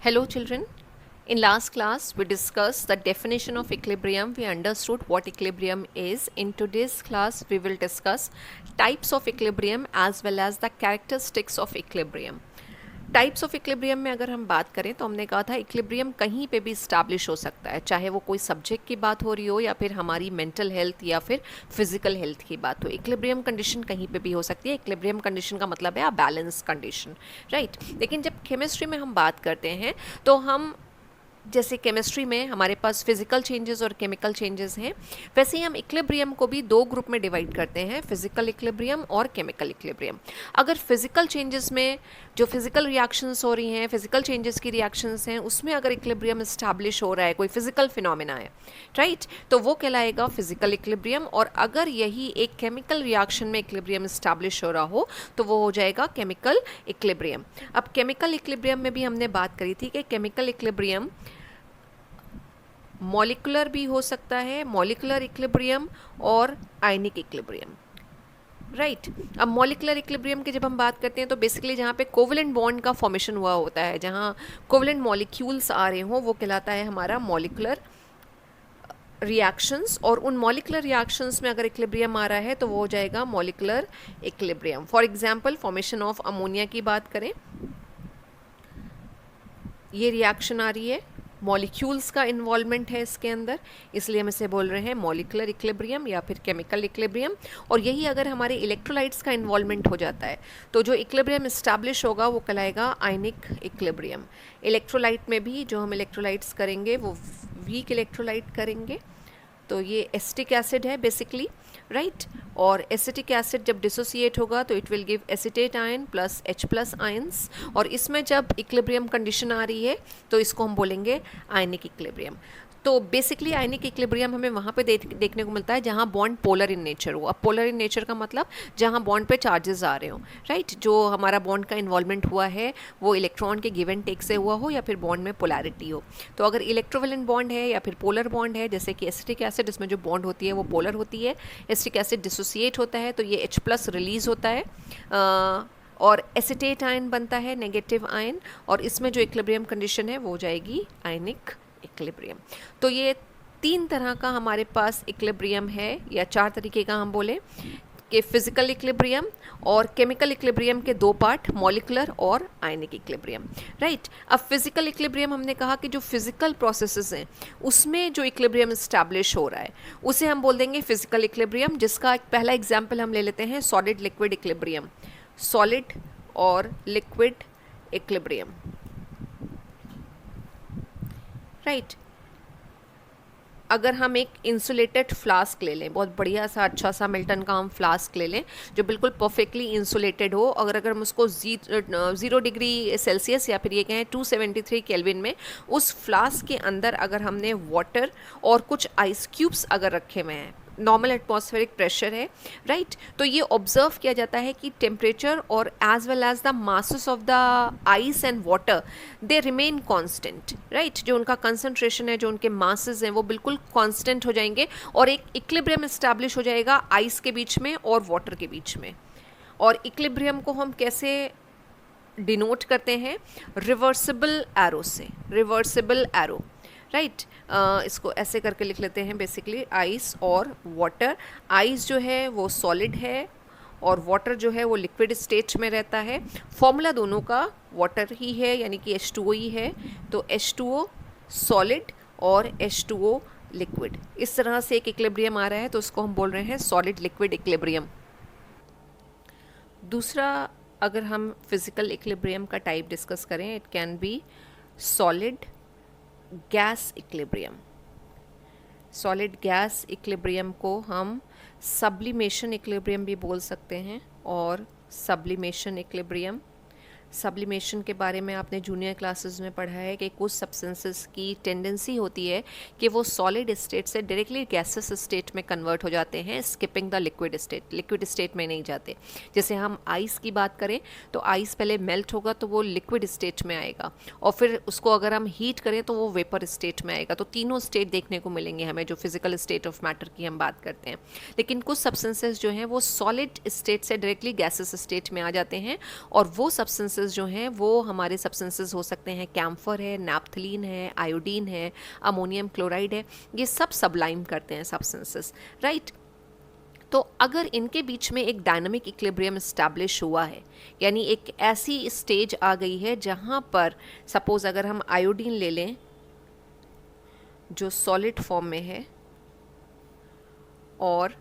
Hello children. In last class we discussed the definition of equilibrium. We understood what equilibrium is. In today's class we will discuss types of equilibrium as well as the characteristics of equilibrium. Types of equilibrium में अगर हम बात करें तो हमने कहा था equilibrium कहीं पे भी इस्टेब्लिश हो सकता है, चाहे वो कोई सब्जेक्ट की बात हो रही हो या फिर हमारी मेंटल हेल्थ या फिर फिजिकल हेल्थ की बात हो। इक्विलिब्रियम कंडीशन कहीं पे भी हो सकती है। इक्विलिब्रियम कंडीशन का मतलब है बैलेंस कंडीशन, राइट। लेकिन जब केमिस्ट्री में हम बात करते हैं तो हम जैसे केमिस्ट्री में हमारे पास फिजिकल चेंजेस और केमिकल चेंजेस हैं, वैसे ही हम इक्विलिब्रियम को भी दो ग्रुप में डिवाइड करते हैं, फिजिकल इक्विलिब्रियम और केमिकल इक्विलिब्रियम। अगर फिजिकल चेंजेस में जो फिजिकल रिएक्शंस हो रही हैं, फिजिकल चेंजेस की रिएक्शंस हैं, उसमें अगर इक्विलिब्रियम इस्टेब्लिश हो रहा है, कोई फिजिकल फिनोमेना है, राइट, तो वो कहलाएगा फिजिकल इक्विलिब्रियम। और अगर यही एक केमिकल रिएक्शन में इक्विलिब्रियम इस्टेब्लिश हो रहा हो तो वो हो जाएगा केमिकल इक्विलिब्रियम। अब केमिकल इक्विलिब्रियम में भी हमने बात करी थी कि केमिकल इक्विलिब्रियम मॉलिक्यूलर भी हो सकता है, मॉलिक्यूलर इक्विलिब्रियम और आयनिक इक्विलिब्रियम, राइट। अब मॉलिक्यूलर इक्विलिब्रियम की जब हम बात करते हैं तो बेसिकली जहाँ पे कोवलेंट बॉन्ड का फॉर्मेशन हुआ होता है, जहाँ कोवलेंट मॉलिक्यूल्स आ रहे हों, वो कहलाता है हमारा मॉलिक्यूलर रिएक्शंस। और उन मॉलिक्यूलर रिएक्शंस में अगर इक्विलिब्रियम आ रहा है तो वो हो जाएगा molecular equilibrium. For example formation of ammonia की बात करें, ये रिएक्शन आ रही है, मॉलिक्यूल्स का इन्वॉल्वमेंट है इसके अंदर, इसलिए हम इसे बोल रहे हैं मॉलिक्यूलर इक्विलिब्रियम या फिर केमिकल इक्विलिब्रियम। और यही अगर हमारे इलेक्ट्रोलाइट्स का इन्वॉल्वमेंट हो जाता है तो जो इक्विलिब्रियम इस्टेब्लिश होगा वो कहलाएगा आयनिक इक्विलिब्रियम। इलेक्ट्रोलाइट में भी जो हम इलेक्ट्रोलाइट्स करेंगे वो वीक इलेक्ट्रोलाइट करेंगे, तो ये एसिटिक एसिड है बेसिकली, राइट। और एसिटिक एसिड जब डिसोसिएट होगा तो it will give acetate ion plus H plus ions, और इसमें जब इक्विलिब्रियम कंडीशन आ रही है तो इसको हम बोलेंगे आयनिक इक्विलिब्रियम। तो बेसिकली आयनिक इक्विलिब्रियम हमें वहाँ पे देखने को मिलता है जहाँ बॉन्ड पोलर इन नेचर हो। अब पोलर इन नेचर का मतलब जहाँ बॉन्ड पे चार्जेस आ रहे हो, राइट, जो हमारा बॉन्ड का इन्वॉल्वमेंट हुआ है वो इलेक्ट्रॉन के गिव एंड टेक से हुआ हो या फिर बॉन्ड में पोलैरिटी हो। तो अगर इलेक्ट्रोवेलेंट बॉन्ड है या फिर पोलर बॉन्ड है, जैसे कि एसिटिक एसिड, इसमें जो बॉन्ड होती है वो पोलर होती है, एसिटिक एसिड डिसोसिएट होता है तो ये H प्लस रिलीज होता है और एसिटेट आयन बनता है, नेगेटिव आयन, और इसमें जो इक्विलिब्रियम कंडीशन है वो हो जाएगी आयनिक इक्विलिब्रियम। तो ये तीन तरह का हमारे पास इक्विलिब्रियम है, या चार तरीके का हम बोले कि फिजिकल इक्विलिब्रियम और केमिकल इक्विलिब्रियम के दो पार्ट, मॉलिक्यूलर और आयनिक इक्विलिब्रियम, राइट। अब फिजिकल इक्विलिब्रियम हमने कहा कि जो फिजिकल प्रोसेसेस हैं उसमें जो इक्विलिब्रियम इस्टेब्लिश हो रहा है उसे हम बोल देंगे फिजिकल इक्विलिब्रियम, जिसका एक पहला एग्जाम्पल हम ले लेते हैं सॉलिड लिक्विड इक्विलिब्रियम। सॉलिड और लिक्विड इक्विलिब्रियम, राइट। अगर हम एक इंसुलेटेड फ्लास्क ले लें, बहुत बढ़िया सा अच्छा सा मिल्टन का हम फ्लास्क ले लें जो बिल्कुल परफेक्टली इंसुलेटेड हो, अगर हम उसको 0 डिग्री सेल्सियस या फिर ये कहें 273 केल्विन में उस फ्लास्क के अंदर अगर हमने वाटर और कुछ आइस क्यूब्स अगर रखे हुए हैं, नॉर्मल एटमॉस्फेरिक प्रेशर है, राइट, तो ये ऑब्जर्व किया जाता है कि टेम्परेचर और as well as the masses of the ice and water they remain constant, right. जो उनका कंसंट्रेशन है, जो उनके मासेस हैं वो बिल्कुल कांस्टेंट हो जाएंगे और एक इक्विलिब्रियम इस्टेब्लिश हो जाएगा आइस के बीच में और वाटर के बीच में। और इक्विलिब्रियम को हम कैसे डिनोट करते हैं? रिवर्सिबल एरो से, रिवर्सिबल एरो, राइट। इसको ऐसे करके लिख लेते हैं बेसिकली, आइस और वाटर। आइस जो है वो सॉलिड है और वाटर जो है वो लिक्विड स्टेट में रहता है। फॉर्मूला दोनों का वाटर ही है, यानी कि H2O ही है, तो H2O सॉलिड और H2O लिक्विड, इस तरह से एक इक्विलिब्रियम आ रहा है तो उसको हम बोल रहे हैं सॉलिड लिक्विड इक्विलिब्रियम। दूसरा, अगर हम फिजिकल इक्विलिब्रियम का टाइप डिस्कस करें, it can be solid gas equilibrium. Solid gas equilibrium को हम सब्लिमेशन इक्विलिब्रियम भी बोल सकते हैं और सब्लिमेशन इक्विलिब्रियम। सब्लिमेशन के बारे में आपने जूनियर क्लासेस में पढ़ा है कि कुछ सब्सटेंसेस की टेंडेंसी होती है कि वो सॉलिड स्टेट से डायरेक्टली गैसेस स्टेट में कन्वर्ट हो जाते हैं, skipping the liquid state, liquid state में नहीं जाते। जैसे हम आइस की बात करें तो आइस पहले मेल्ट होगा तो वो लिक्विड स्टेट में आएगा, और फिर उसको अगर हम हीट करें तो वो वेपर स्टेट में आएगा। तो तीनों स्टेट देखने को मिलेंगे हमें जो फिजिकल स्टेट ऑफ मैटर की हम बात करते हैं। लेकिन कुछ सब्सटेंसेस जो हैं वो सॉलिड स्टेट से डायरेक्टली गैसेस स्टेट में आ जाते हैं, और वो सब्सटेंसेस सब्सटेंसेस जो हैं वो हमारे सब्सटेंसेस हो सकते हैं, कैम्फर है, नैप्थलीन है, आयोडीन है, अमोनियम क्लोराइड है, ये सब सबलाइम करते हैं सब्सटेंसेस, राइट। तो अगर इनके बीच में एक डायनामिक इक्विलिब्रियम इस्टेब्लिश हुआ है, यानी एक ऐसी स्टेज आ गई है जहाँ पर सपोज अगर हम आयोडीन ले लें जो सॉलिड फॉर्म में है और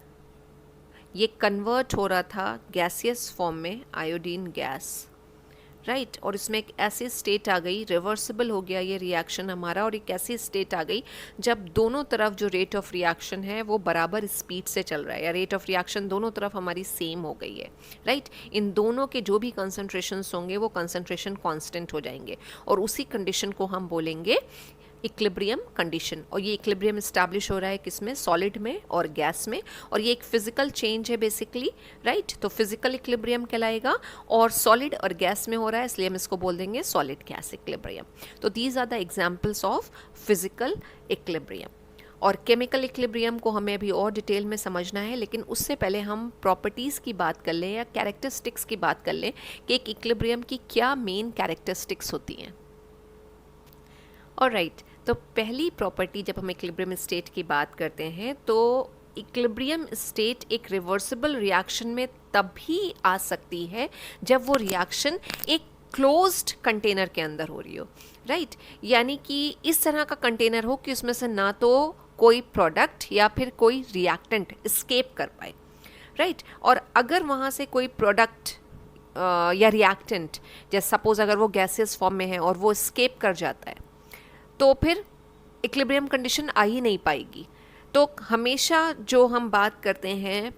ये कन्वर्ट हो रहा था गैसियस फॉर्म में, आयोडीन गैस, राइट, और इसमें एक ऐसी स्टेट आ गई, रिवर्सिबल हो गया ये रिएक्शन हमारा, और एक ऐसी स्टेट आ गई जब दोनों तरफ जो रेट ऑफ रिएक्शन है वो बराबर स्पीड से चल रहा है, या रेट ऑफ रिएक्शन दोनों तरफ हमारी सेम हो गई है, राइट। इन दोनों के जो भी कंसंट्रेशंस होंगे वो कंसंट्रेशन कांस्टेंट हो जाएंगे, और उसी कंडीशन को हम बोलेंगे इक्विलिब्रियम कंडीशन। और ये इक्विलिब्रियम इस्टेब्लिश हो रहा है किसमें, सॉलिड में और गैस में, और ये एक फिजिकल चेंज है बेसिकली, राइट। तो फिजिकल इक्विलिब्रियम कहलाएगा, और सॉलिड और गैस में हो रहा है इसलिए हम इसको बोल देंगे सॉलिड गैस इक्विलिब्रियम। तो these are the examples of physical equilibrium. और केमिकल इक्विलिब्रियम को हमें अभी और डिटेल में समझना है, लेकिन उससे पहले हम प्रॉपर्टीज़ की बात कर लें या कैरेक्टरिस्टिक्स की बात कर लें कि एक इक्विलिब्रियम की क्या मेन कैरेक्टरिस्टिक्स होती हैं। ऑलराइट, तो पहली प्रॉपर्टी जब हम इक्विलिब्रियम स्टेट की बात करते हैं तो इक्विलिब्रियम स्टेट एक रिवर्सिबल रिएक्शन में तभी आ सकती है जब वो रिएक्शन एक क्लोज्ड कंटेनर के अंदर हो रही हो, राइट। यानी कि इस तरह का कंटेनर हो कि उसमें से ना तो कोई प्रोडक्ट या फिर कोई रिएक्टेंट एस्केप कर पाए, राइट। और अगर वहाँ से कोई प्रोडक्ट या रिएक्टेंट, जैसे सपोज अगर वो गैसियस फॉर्म में है और वो एस्केप कर जाता है तो फिर इक्विलिब्रियम कंडीशन आ ही नहीं पाएगी। तो हमेशा जो हम बात करते हैं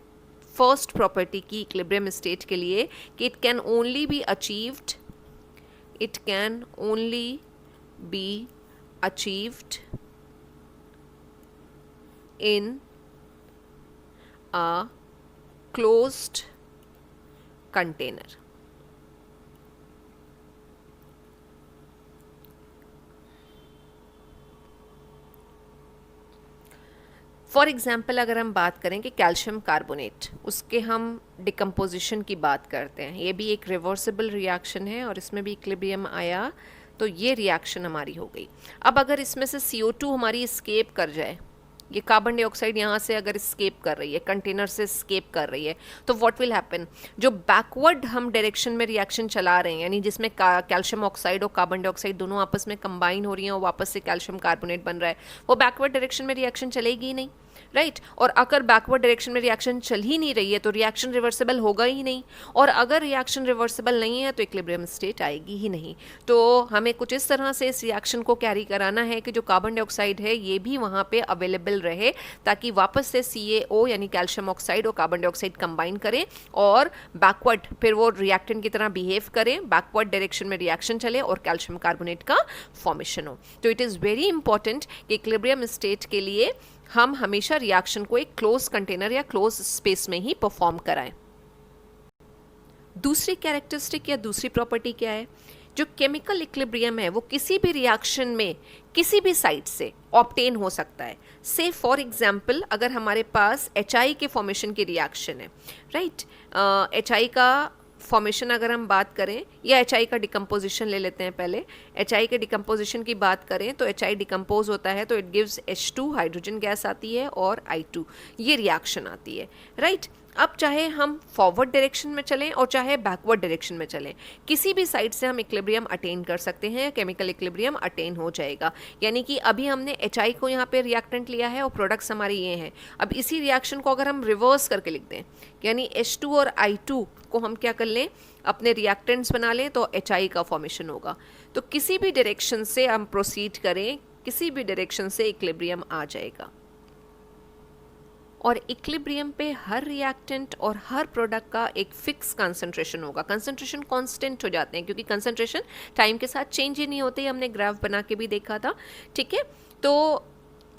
फर्स्ट प्रॉपर्टी की इक्विलिब्रियम स्टेट के लिए कि it can only be achieved in a closed container. For example अगर हम बात करें कि कैल्शियम कार्बोनेट, उसके हम डिकम्पोजिशन की बात करते हैं, ये भी एक रिवर्सिबल रिएक्शन है और इसमें भी इक्विलिब्रियम आया तो ये रिएक्शन हमारी हो गई। अब अगर इसमें से CO2 हमारी एस्केप कर जाए, ये कार्बन डाइऑक्साइड यहाँ से अगर एस्केप कर रही है, कंटेनर से एस्केप कर रही है, तो व्हाट विल हैपन, जो बैकवर्ड हम डायरेक्शन में रिएक्शन चला रहे हैं, यानी जिसमें कैल्शियम ऑक्साइड और कार्बन डाइऑक्साइड दोनों आपस में कंबाइन हो रही हैं और वापस से कैल्शियम कार्बोनेट बन रहा है, वो बैकवर्ड डायरेक्शन में रिएक्शन चलेगी ही नहीं, राइट। और अगर बैकवर्ड डायरेक्शन में रिएक्शन चल ही नहीं रही है तो रिएक्शन रिवर्सिबल होगा ही नहीं, और अगर रिएक्शन रिवर्सिबल नहीं है तो इक्विलिब्रियम स्टेट आएगी ही नहीं। तो हमें कुछ इस तरह से इस रिएक्शन को कैरी कराना है कि जो कार्बन डाइऑक्साइड है ये भी वहाँ पे अवेलेबल रहे, ताकि वापस से CaO यानी कैल्शियम ऑक्साइड और कार्बन डाइऑक्साइड कंबाइन करें और बैकवर्ड फिर वो रिएक्टेंट की तरह बिहेव करें, बैकवर्ड डायरेक्शन में रिएक्शन चले और कैल्शियम कार्बोनेट का फॉर्मेशन हो। तो इट इज़ वेरी इंपॉर्टेंट कि इक्विलिब्रियम स्टेट के लिए हम हमेशा रिएक्शन को एक क्लोज कंटेनर या क्लोज स्पेस में ही परफॉर्म कराएं। दूसरी कैरेक्टरिस्टिक या दूसरी प्रॉपर्टी क्या है, जो केमिकल इक्विलिब्रियम है वो किसी भी रिएक्शन में किसी भी साइड से ऑब्टेन हो सकता है। से फॉर एग्जांपल अगर हमारे पास HI के फॉर्मेशन की रिएक्शन है, राइट, HI का फॉर्मेशन अगर हम बात करें या HI का डिकम्पोजिशन ले लेते हैं पहले। HI के डिकम्पोजिशन की बात करें तो HI डिकम्पोज होता है तो it gives H2, hydrogen gas आती है, और I2, ये रिएक्शन आती है, राइट। अब चाहे हम फॉरवर्ड डायरेक्शन में चलें और चाहे बैकवर्ड डायरेक्शन में चलें, किसी भी साइड से हम इक्विलिब्रियम अटेन कर सकते हैं, केमिकल इक्विलिब्रियम अटेन हो जाएगा। यानी कि अभी हमने HI को यहाँ पे रिएक्टेंट लिया है और प्रोडक्ट्स हमारे ये हैं। अब इसी रिएक्शन को अगर हम रिवर्स करके लिख दें, यानी H2 और I2 को हम क्या कर लें, अपने रिएक्टेंट्स बना लें, तो HI का फॉर्मेशन होगा। तो किसी भी डायरेक्शन से हम प्रोसीड करें, किसी भी डायरेक्शन से इक्विलिब्रियम आ जाएगा। और इक्विलिब्रियम पे हर रिएक्टेंट और हर प्रोडक्ट का एक फिक्स कंसंट्रेशन होगा। कंसंट्रेशन कांस्टेंट हो जाते हैं क्योंकि कंसंट्रेशन टाइम के साथ चेंज ही नहीं होते, हमने ग्राफ बना के भी देखा था, ठीक है। तो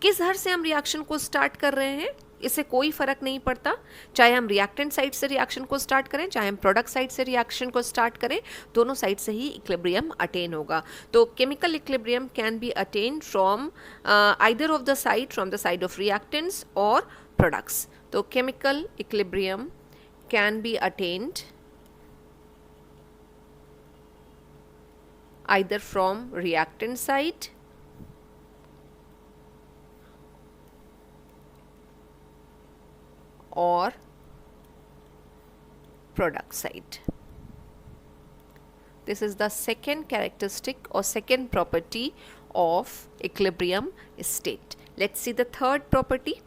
किस हर से हम रिएक्शन को स्टार्ट कर रहे हैं इससे कोई फर्क नहीं पड़ता, चाहे हम रिएक्टेंट साइड से रिएक्शन को स्टार्ट करें, चाहे हम प्रोडक्ट साइड से रिएक्शन को स्टार्ट करें, दोनों साइड से ही इक्विलिब्रियम अटेन होगा। तो chemical equilibrium can be attain from either of the side, from the side of reactants और products. तो chemical equilibrium can be attained either from reactant side or product side. This is the second characteristic or second property of equilibrium state. Let's see the third property.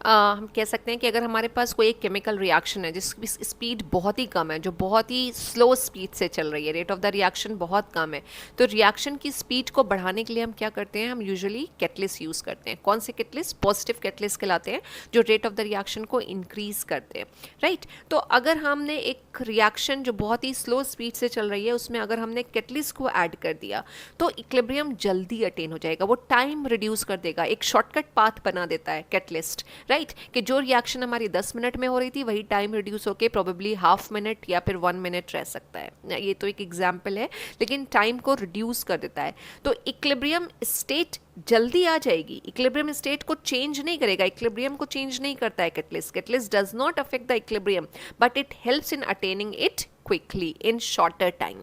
हम कह सकते हैं कि अगर हमारे पास कोई एक केमिकल रिएक्शन है जिसकी स्पीड बहुत ही कम है, जो बहुत ही स्लो स्पीड से चल रही है, रेट ऑफ द रिएक्शन बहुत कम है, तो रिएक्शन की स्पीड को बढ़ाने के लिए हम क्या करते हैं, हम यूजुअली कैटलिस्ट यूज़ करते हैं. कौन से कैटलिस्ट? पॉजिटिव कैटलिस्ट कहलाते हैं, जो रेट ऑफ द रिएक्शन को इंक्रीज करते हैं. राइट. तो अगर हमने एक रिएक्शन जो बहुत ही स्लो स्पीड से चल रही है उसमें अगर हमने कैटलिस्ट को ऐड कर दिया तो इक्विलिब्रियम जल्दी अटेन हो जाएगा, वो टाइम रिड्यूस कर देगा, एक शॉर्टकट पाथ बना देता है कैटलिस्ट. राइट. कि जो रिएक्शन हमारी 10 मिनट में हो रही थी वही टाइम रिड्यूस होके प्रोबेबली हाफ मिनट या फिर 1 मिनट रह सकता है. ये तो एक एग्जाम्पल है, लेकिन टाइम को रिड्यूस कर देता है. तो इक्विलिब्रियम स्टेट जल्दी आ जाएगी. इक्विलिब्रियम स्टेट को चेंज नहीं करेगा, इक्विलिब्रियम को चेंज नहीं करता है catalyst. Catalyst does not affect the equilibrium but it helps in attaining it quickly in shorter time.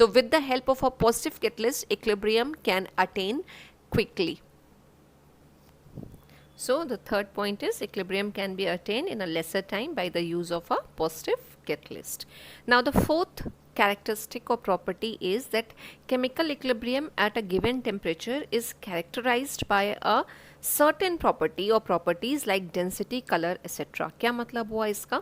So with the help of a positive catalyst, equilibrium can attain quickly. So the third point is equilibrium can be attained in a lesser time by the use of a positive catalyst. Now the fourth characteristic or property is that chemical equilibrium at a given temperature is characterized by a certain property or properties like density, color, etc. क्या मतलब हुआ इसका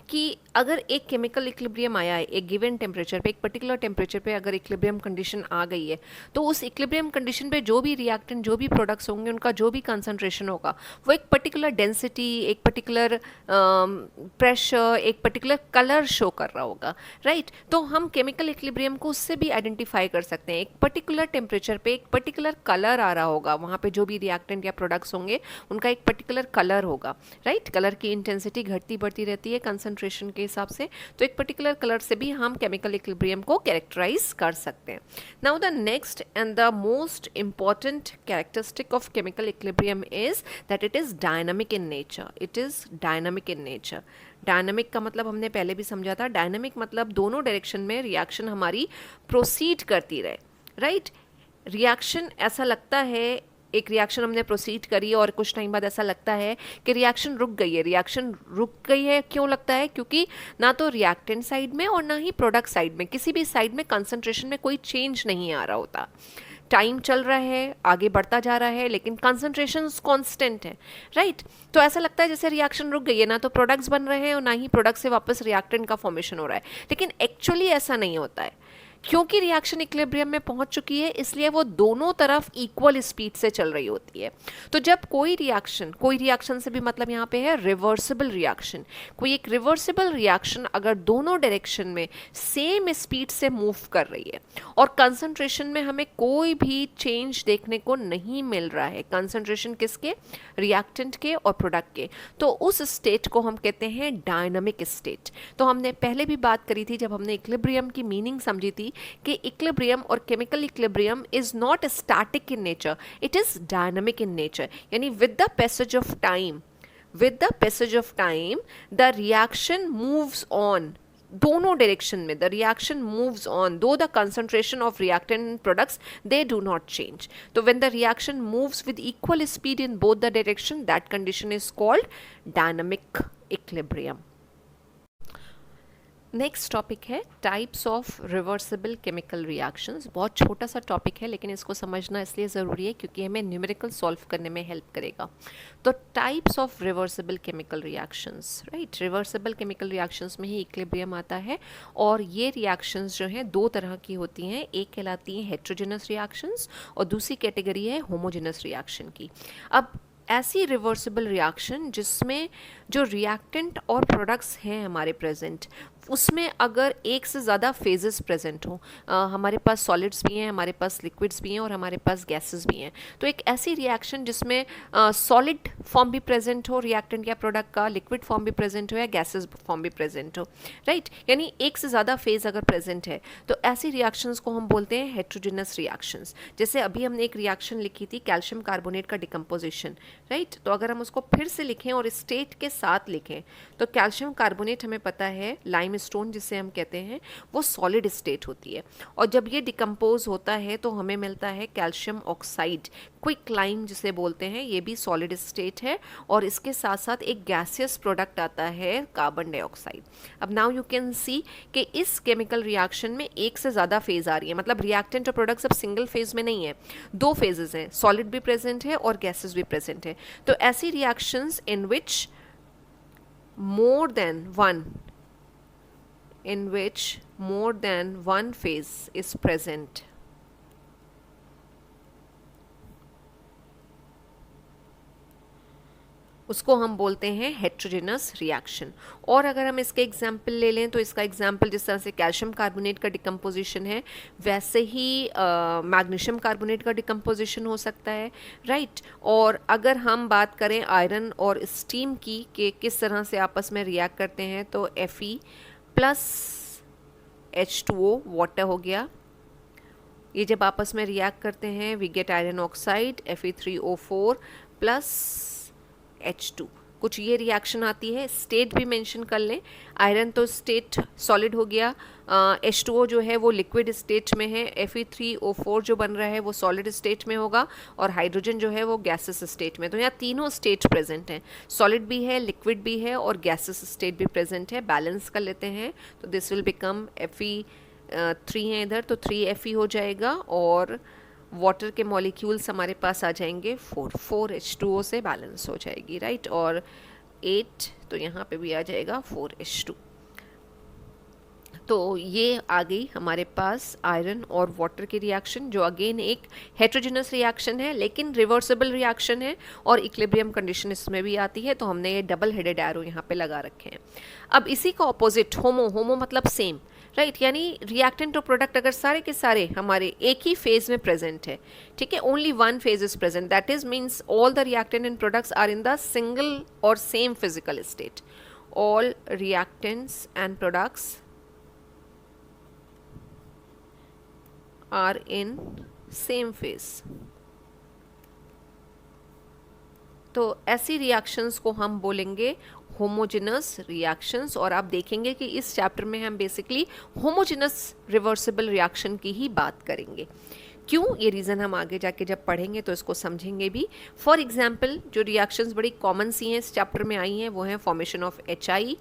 कि अगर एक chemical equilibrium आया है एक गिवन टेम्परेचर पे, एक पर्टिकुलर टेम्परेचर पे अगर इक्विलिब्रियम कंडीशन आ गई है तो उस इक्विलिब्रियम कंडीशन पे जो भी रिएक्टेंट, जो भी प्रोडक्ट्स होंगे, उनका जो भी कंसंट्रेशन होगा वो एक पर्टिकुलर डेंसिटी, एक पर्टिकुलर प्रेशर, एक पर्टिकुलर कलर शो कर रहा होगा. राइट. तो हम केमिकल इक्विलिब्रियम को उससे भी आइडेंटिफाई कर सकते हैं. एक पर्टिकुलर टेम्परेचर पे एक पर्टिकुलर कलर आ रहा होगा, वहाँ पे जो भी रिएक्टेंट या प्रोडक्ट्स होंगे उनका एक पर्टिकुलर कलर होगा. राइट. कलर की इंटेंसिटी घटती बढ़ती रहती है कंसंट्रेशन के हिसाब से, तो एक पर्टिकुलर कलर से भी हम केमिकल इक्विलिब्रियम को कैरेक्टराइज कर सकते हैं. Now the next and the most important characteristic of chemical equilibrium is that it is dynamic in nature. It is dynamic in nature. Dynamic का मतलब हमने पहले भी समझा था. डायनामिक मतलब दोनों डायरेक्शन में रिएक्शन हमारी प्रोसीड करती रहे. राइट. रिएक्शन ऐसा लगता है, एक रिएक्शन हमने प्रोसीड करी और कुछ टाइम बाद ऐसा लगता है कि रिएक्शन रुक गई है. रिएक्शन रुक गई है क्यों लगता है? क्योंकि ना तो रिएक्टेंट साइड में और ना ही प्रोडक्ट साइड में, किसी भी साइड में कंसंट्रेशन में कोई चेंज नहीं आ रहा होता. टाइम चल रहा है, आगे बढ़ता जा रहा है, लेकिन कंसंट्रेशन कांस्टेंट है. राइट. तो ऐसा लगता है जैसे रिएक्शन रुक गई है, ना तो प्रोडक्ट्स बन रहे हैं और ना ही प्रोडक्ट से वापस रिएक्टेंट का फॉर्मेशन हो रहा है. लेकिन एक्चुअली ऐसा नहीं होता है, क्योंकि रिएक्शन इक्विलिब्रियम में पहुंच चुकी है इसलिए वो दोनों तरफ इक्वल स्पीड से चल रही होती है. तो जब कोई रिएक्शन से भी मतलब यहाँ पे है रिवर्सिबल रिएक्शन, कोई एक रिवर्सिबल रिएक्शन अगर दोनों डायरेक्शन में सेम स्पीड से मूव कर रही है और कंसंट्रेशन में हमें कोई भी चेंज देखने को नहीं मिल रहा है, कंसंट्रेशन किसके? रिएक्टेंट के और प्रोडक्ट के, तो उस स्टेट को हम कहते हैं डायनामिक स्टेट. तो हमने पहले भी बात करी थी जब हमने इक्विलिब्रियम की मीनिंग समझी थी कि इक्विलिब्रियम और chemical equilibrium is not static in nature, it is dynamic in nature. यानी with the passage of time the reaction moves on, दोनों डायरेक्शन में the reaction moves on, though the concentration of reactant products they do not change. तो when the reaction moves with equal speed in both the direction, that condition is called dynamic equilibrium. Next topic है types of reversible chemical reactions. बहुत छोटा सा topic है लेकिन इसको समझना इसलिए ज़रूरी है क्योंकि हमें न्यूमेरिकल सॉल्व करने में हेल्प करेगा. तो types of reversible chemical reactions. Right. Reversible chemical reactions में ही इक्विलिब्रियम आता है और ये रिएक्शंस जो हैं दो तरह की होती हैं. एक कहलाती हैं हेट्रोजेनस रिएक्शंस और दूसरी कैटेगरी है होमोजेनस रिएक्शन की. अब ऐसी रिवर्सिबल रिएक्शन जिसमें जो रिएक्टेंट और प्रोडक्ट्स हैं हमारे प्रेजेंट, उसमें अगर एक से ज़्यादा फेजेस प्रेजेंट हो, हमारे पास सॉलिड्स भी हैं, हमारे पास लिक्विड्स भी हैं और हमारे पास गैसेस भी हैं, तो एक ऐसी रिएक्शन जिसमें सॉलिड फॉर्म भी प्रेजेंट हो रिएक्टेंट या प्रोडक्ट का, लिक्विड फॉर्म भी प्रेजेंट हो या गैसेस फॉर्म भी प्रेजेंट हो. राइट. यानी एक से ज़्यादा फेज अगर प्रेजेंट है तो ऐसी रिएक्शंस को हम बोलते हैं हेट्रोजेनस रिएक्शंस. जैसे अभी हमने एक रिएक्शन लिखी थी कैल्शियम कार्बोनेट का डिकम्पोजिशन. राइट. तो अगर हम उसको फिर से लिखें और स्टेट के साथ लिखें तो कैल्शियम कार्बोनेट हमें पता है लाइम limestone जिसे हम कहते हैं वो सॉलिड स्टेट होती है, और जब ये डिकम्पोज होता है तो हमें मिलता है कैल्शियम ऑक्साइड, क्विक लाइम जिसे बोलते हैं, ये भी सॉलिड स्टेट है, और इसके साथ साथ एक गैसियस प्रोडक्ट आता है कार्बन डाइऑक्साइड। अब नाउ यू कैन सी कि इस केमिकल रिएक्शन में एक से ज़्यादा फेज आ रही है, मतलब रिएक्टेंट और प्रोडक्ट सब सिंगल फेज में नहीं है, दो फेजेस हैं, सॉलिड भी प्रेजेंट है और गैसेस भी प्रेजेंट है। तो ऐसी reactions in which more than one phase is present, उसको हम बोलते हैं हेट्रोजेनस रिएक्शन। और अगर हम इसके एग्जाम्पल ले लें तो इसका एग्जाम्पल जिस तरह से कैल्शियम कार्बोनेट का डिकम्पोजिशन है, वैसे ही मैग्नीशियम कार्बोनेट का डिकम्पोजिशन हो सकता है, राइट। और अगर हम बात करें आयरन और स्टीम की कि किस तरह से आपस में रिएक्ट करते हैं, तो Fe प्लस H2O वाटर हो गया, ये जब आपस में रिएक्ट करते हैं we get iron oxide Fe3O4 plus H2, कुछ ये रिएक्शन आती है। स्टेट भी मेंशन कर लें, आयरन तो स्टेट सॉलिड हो गया, H2O जो है वो लिक्विड स्टेट में है, Fe3O4 जो बन रहा है वो सॉलिड स्टेट में होगा, और हाइड्रोजन जो है वो गैसेस स्टेट में। तो यहाँ तीनों स्टेट प्रेजेंट हैं, सॉलिड भी है, लिक्विड भी है और गैसेस स्टेट भी प्रेजेंट है। बैलेंस कर लेते हैं तो दिस विल बिकम Fe3 है इधर, तो 3Fe हो जाएगा, और वाटर के मॉलिक्यूल्स हमारे पास आ जाएंगे 4 H2O से बैलेंस हो जाएगी, राइट। और 8 तो यहाँ पे भी आ जाएगा 4 H2। तो ये आ गई हमारे पास आयरन और वाटर की रिएक्शन, जो अगेन एक हेट्रोजेनस रिएक्शन है लेकिन रिवर्सिबल रिएक्शन है, और इक्विलिब्रियम कंडीशन इसमें भी आती है। तो हमने ये डबल हेडेड एरो यहाँ पे लगा रखे हैं। अब इसी का ऑपोजिट होमो मतलब सेम, राइट, यानी रिएक्टेंट और प्रोडक्ट अगर सारे के सारे हमारे एक ही फेज में प्रेजेंट है, ठीक है, only one phase is present, that is means all the reactant and products are in the single और same physical state. All reactants and products are in same phase. तो ऐसी रिएक्शंस को हम बोलेंगे होमोजेनस रिएक्शंस, और आप देखेंगे कि इस चैप्टर में हम बेसिकली होमोजेनस रिवर्सिबल रिएक्शन की ही बात करेंगे। क्यों, ये रीज़न हम आगे जाके जब पढ़ेंगे तो इसको समझेंगे भी। फॉर एग्जांपल जो रिएक्शंस बड़ी कॉमन सी हैं इस चैप्टर में आई हैं वो हैं फॉर्मेशन ऑफ HI,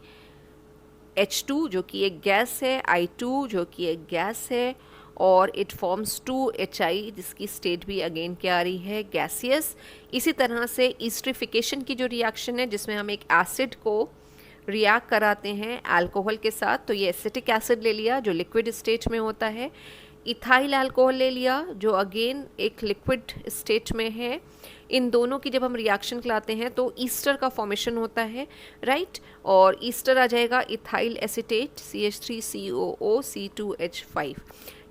H2 जो कि एक गैस है, I2 जो कि एक गैस है, और इट फॉर्म्स 2HI जिसकी स्टेट भी अगेन क्या आ रही है, गैसियस। इसी तरह से ईस्ट्रिफिकेशन की जो रिएक्शन है जिसमें हम एक एसिड को रिएक्ट कराते हैं अल्कोहल के साथ, तो ये एसिटिक एसिड ले लिया जो लिक्विड स्टेट में होता है, इथाइल अल्कोहल ले लिया जो अगेन एक लिक्विड स्टेट में है। इन दोनों की जब हम रिएक्शन कराते हैं तो ईस्टर का फॉर्मेशन होता है, राइट, और ईस्टर आ जाएगा इथाइल एसीटेट CH3COO C2H5।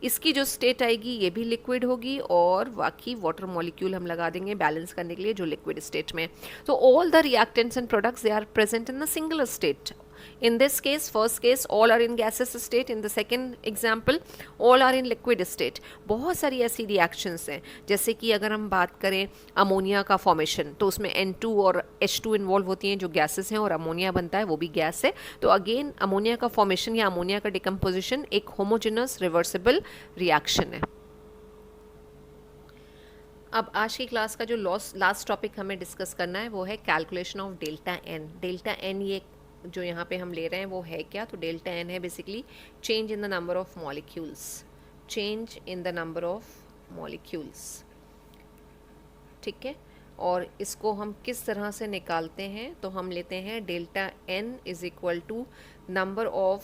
इसकी जो स्टेट आएगी ये भी लिक्विड होगी, और बाकी वाटर मॉलिक्यूल हम लगा देंगे बैलेंस करने के लिए जो लिक्विड स्टेट में। तो all the reactants and products they are present in the single state. In this case, first case, all are in gaseous state. In the second example, all are in liquid state. बहुत सारी ऐसी reactions हैं, जैसे कि अगर हम बात करें अमोनिया का फॉर्मेशन, तो उसमें N2 और H2 इन्वॉल्व होती हैं जो गैसेस हैं, और अमोनिया बनता है वो भी गैस है। तो अगेन अमोनिया का फॉर्मेशन या अमोनिया का डिकम्पोजिशन एक होमोजेनस रिवर्सिबल रिएक्शन है। अब आज की क्लास का जो लास्ट टॉपिक हमें डिस्कस करना है वो है calculation of delta N. Delta N ये जो यहाँ पे हम ले रहे हैं वो है क्या, तो डेल्टा एन है basically change in the number of molecules, change in the number of molecules, ठीक है। और इसको हम किस तरह से निकालते हैं, तो हम लेते हैं delta N is equal to number of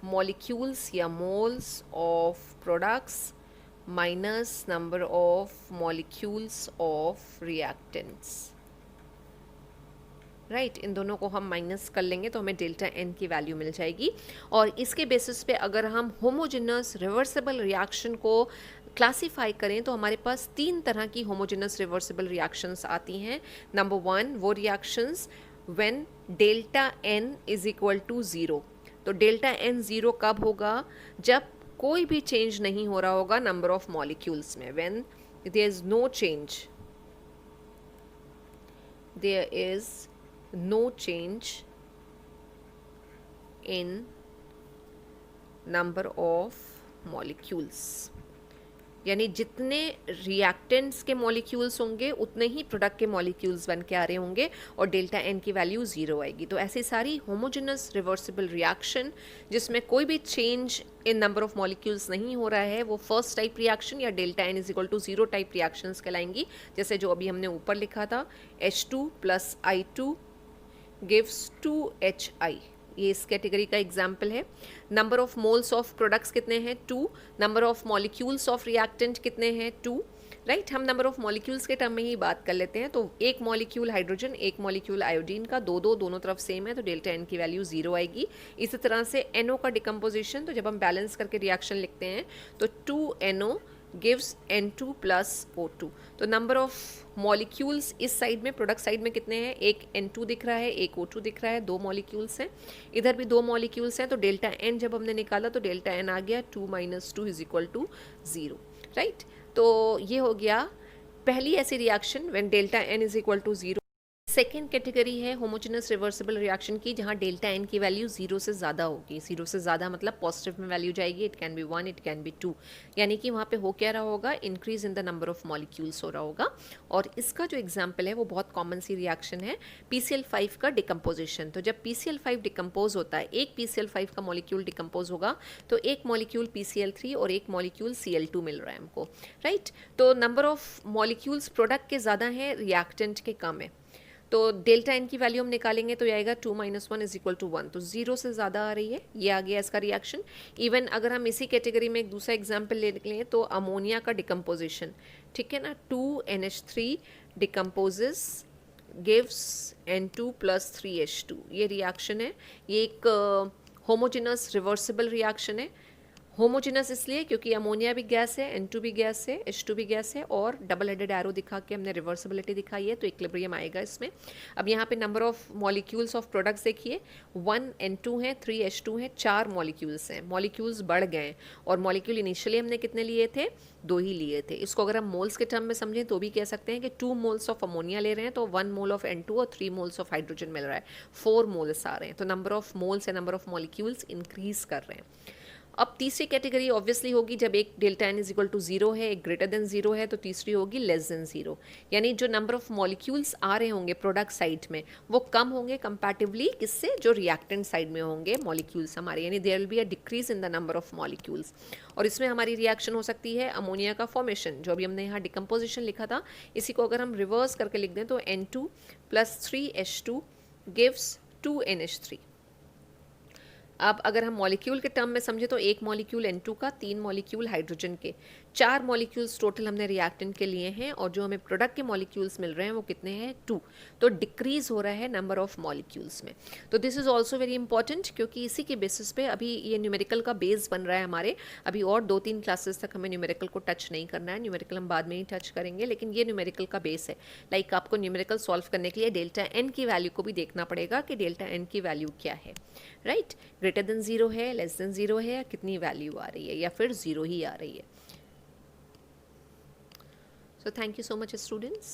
molecules या moles of products minus number of molecules of reactants, right. इन दोनों को हम माइनस कर लेंगे तो हमें डेल्टा एन की वैल्यू मिल जाएगी। और इसके बेसिस पे अगर हम होमोजेनस रिवर्सिबल रिएक्शन को क्लासीफाई करें तो हमारे पास 3 तरह की होमोजेनस रिवर्सिबल रिएक्शंस आती हैं। नंबर 1 वो reactions when delta N is equal to 0। तो डेल्टा एन 0 कब होगा, जब कोई भी चेंज नहीं हो रहा होगा नंबर ऑफ मॉलिक्यूल्स में, when there is no change, there is no change in number of molecules, यानी जितने रिएक्टेंट्स के मॉलिक्यूल्स होंगे उतने ही प्रोडक्ट के मॉलिक्यूल्स बन के आ रहे होंगे और डेल्टा एन की वैल्यू 0 आएगी। तो ऐसी सारी होमोजेनस रिवर्सिबल रिएक्शन जिसमें कोई भी change in number of molecules नहीं हो रहा है वो फर्स्ट टाइप रिएक्शन या delta N is equal to 0 type reactions कहलाएंगी। जैसे जो अभी हमने ऊपर लिखा था H2 + I2 गिव्स 2HI, ये इस कैटेगरी का एग्जाम्पल है। Number of moles of products कितने हैं 2, number of molecules of reactant कितने हैं 2, राइट। हम नंबर ऑफ मॉलिक्यूल्स के टर्म में ही बात कर लेते हैं। तो एक मॉलिक्यूल हाइड्रोजन, एक मॉलिक्यूल आयोडीन का, दोनों तरफ सेम है तो डेल्टा एन की वैल्यू 0 आएगी। इसी तरह से NO का डिकम्पोजिशन, तो जब हम बैलेंस करके रिएक्शन लिखते हैं तो 2NO गिव्स N2 + O2। तो नंबर ऑफ मॉलिक्यूल्स इस साइड में, प्रोडक्ट साइड में कितने हैं, एक N2 दिख रहा है, एक O2 दिख रहा है, 2 मॉलिक्यूल्स हैं। इधर भी 2 मॉलिक्यूल्स हैं तो डेल्टा एन जब हमने निकाला तो डेल्टा एन आ गया 2 - 2 = 0, राइट। तो ये हो गया पहली ऐसी reaction when delta N is equal to 0। Second category है होमोजेनस रिवर्सिबल रिएक्शन की, जहाँ डेल्टा एन की वैल्यू 0 से ज़्यादा होगी। 0 से ज़्यादा मतलब पॉजिटिव में वैल्यू जाएगी, it can be 1, it can be 2, यानी कि वहाँ पे हो क्या रहा होगा, increase in the number of molecules हो रहा होगा। और इसका जो एग्जाम्पल है वो बहुत कॉमन सी रिएक्शन है, PCl5 का डिकम्पोजिशन। तो जब PCl5 डिकम्पोज होता है, एक PCl5 का मॉलिक्यूल डिकम्पोज होगा तो एक मॉलिक्यूल PCl3 और एक मॉलिक्यूल Cl2 मिल रहा है हमको, राइट। तो नंबर ऑफ मॉलिक्यूल्स प्रोडक्ट के ज़्यादा हैं, रिएक्टेंट के कम है। तो डेल्टा एन की वैल्यू हम निकालेंगे तो ये आएगा 2 - 1 = 1, तो 0 से ज़्यादा आ रही है, ये आ गया इसका रिएक्शन। इवन अगर हम इसी कैटेगरी में एक दूसरा एग्जांपल ले लें तो अमोनिया का डिकम्पोजिशन, ठीक है ना, 2NH3 decomposes gives N2 + 3H2, ये रिएक्शन है। ये एक होमोजेनस रिवर्सिबल रिएक्शन है। होमोजेनस इसलिए क्योंकि अमोनिया भी गैस है, N2 भी गैस है, H2 भी गैस है और डबल हेडेड एरो दिखा के हमने रिवर्सिबिलिटी दिखाई है तो इक्विलिब्रियम आएगा इसमें। अब यहाँ पे number of molecules of products देखिए, 1 N2 है, 3 H2 है, 4 मॉलिक्यूल्स हैं। मॉलिक्यूल्स बढ़ गए और मॉलिक्यूल इनिशियली हमने कितने लिए थे, 2 ही लिए थे। इसको अगर हम मोल्स के टर्म में समझें तो भी कह सकते हैं कि 2 मोल्स ऑफ अमोनिया ले रहे हैं तो 1 मोल ऑफ N2 और 3 मोल्स ऑफ हाइड्रोजन मिल रहा है, 4 मोल्स आ रहे हैं। तो नंबर ऑफ मोल्स या नंबर ऑफ मॉलिक्यूल्स इंक्रीज कर रहे हैं। अब तीसरी कैटेगरी ऑब्वियसली होगी जब एक delta N is equal to 0 है, एक ग्रेटर देन 0 है, तो तीसरी होगी लेस देन 0, यानी जो नंबर ऑफ मॉलिक्यूल्स आ रहे होंगे प्रोडक्ट साइड में वो कम होंगे कंपैरेटिवली किससे, जो रिएक्टेंट साइड में होंगे मॉलिक्यूल्स हमारे, यानी there will be a decrease in the number of molecules. और इसमें हमारी रिएक्शन हो सकती है अमोनिया का फॉर्मेशन, जो अभी हमने यहाँ डिकम्पोजिशन लिखा था, इसी को अगर हम रिवर्स करके लिख दें तो N2 + 3H2 गिव्स 2NH3। अब अगर हम मॉलिक्यूल के टर्म में समझे तो एक मॉलिक्यूल N2 का, 3 मॉलिक्यूल हाइड्रोजन के, 4 मॉलिक्यूल्स टोटल हमने रिएक्टेंट के लिए हैं और जो हमें प्रोडक्ट के मॉलिक्यूल्स मिल रहे हैं वो कितने हैं, 2। तो डिक्रीज हो रहा है नंबर ऑफ मॉलिक्यूल्स में। तो this is also very important क्योंकि इसी के बेसिस पे अभी ये न्यूमेरिकल का बेस बन रहा है हमारे। अभी और 2-3 क्लासेस तक हमें न्यूमेरिकल को टच नहीं करना है, न्यूमेरिकल हम बाद में ही टच करेंगे, लेकिन ये न्यूमेरिकल का बेस है। लाइक आपको न्यूमेरिकल सॉल्व करने के लिए डेल्टा एन की वैल्यू को भी देखना पड़ेगा कि डेल्टा एन की वैल्यू क्या है, राइट। ग्रेटर देन 0 है, लेस देन 0 है, या कितनी वैल्यू आ रही है, या फिर 0 ही आ रही है। So thank you so much students.